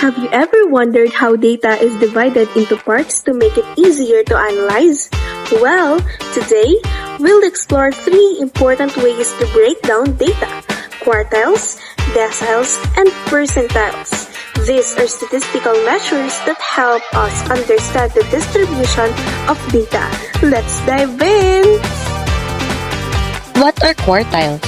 Have you ever wondered how data is divided into parts to make it easier to analyze? Well, today, we'll explore three important ways to break down data: quartiles, deciles, and percentiles. These are statistical measures that help us understand the distribution of data. Let's dive in! What are quartiles?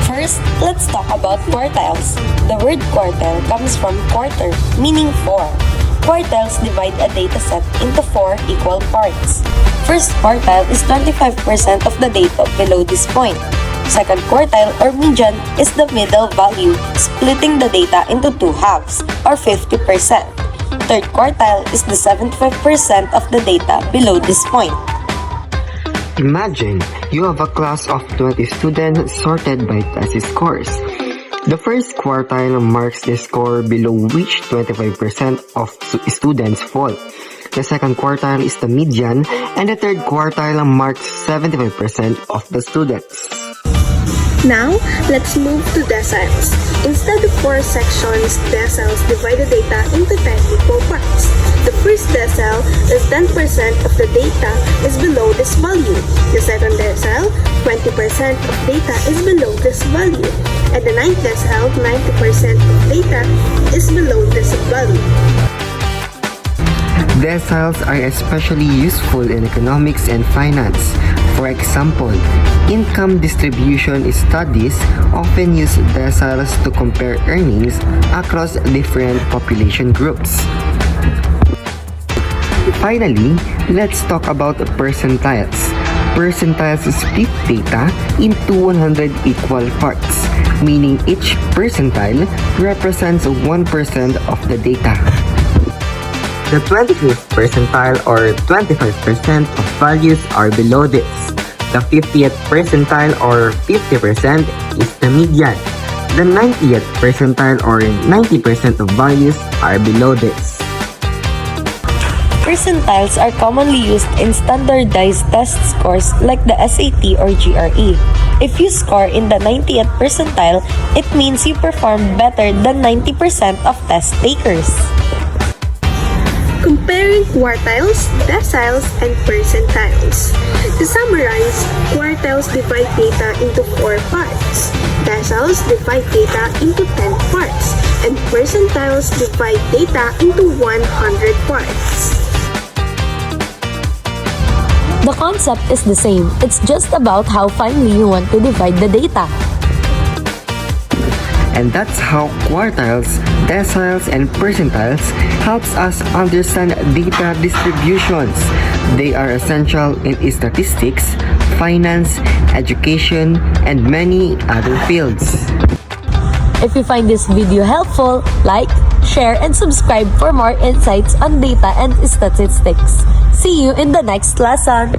First, let's talk about quartiles. The word quartile comes from quarter, meaning 4. Quartiles divide a dataset into 4 equal parts. First quartile is 25% of the data below this point. Second quartile or median is the middle value, splitting the data into 2 halves, or 50%. Third quartile is the 75% of the data below this point. Imagine you have a class of 20 students sorted by test scores. The first quartile marks the score below which 25% of students fall. The second quartile is the median, and the third quartile marks 75% of the students. Now, let's move to deciles. Instead of 4 sections, deciles divide the data into 10 equal parts. The first decile is 10% of the data is below this value. The second decile, 20% of data is below this value. And the ninth decile, 90% of data is below this value. Deciles are especially useful in economics and finance. For example, income distribution studies often use deciles to compare earnings across different population groups. Finally, let's talk about percentiles. Percentiles split data into 100 equal parts, meaning each percentile represents 1% of the data. The 25th percentile or 25% of values are below this. The 50th percentile or 50% is the median. The 90th percentile or 90% of values are below this. Percentiles are commonly used in standardized test scores like the SAT or GRE. If you score in the 90th percentile, it means you performed better than 90% of test takers. Comparing quartiles, deciles, and percentiles. To summarize, quartiles divide data into 4 parts, deciles divide data into 10 parts, and percentiles divide data into 100 parts. The concept is the same. It's just about how finely you want to divide the data. And that's how quartiles, deciles, and percentiles helps us understand data distributions. They are essential in statistics, finance, education, and many other fields. If you find this video helpful, like, share, and subscribe for more insights on data and statistics. See you in the next lesson!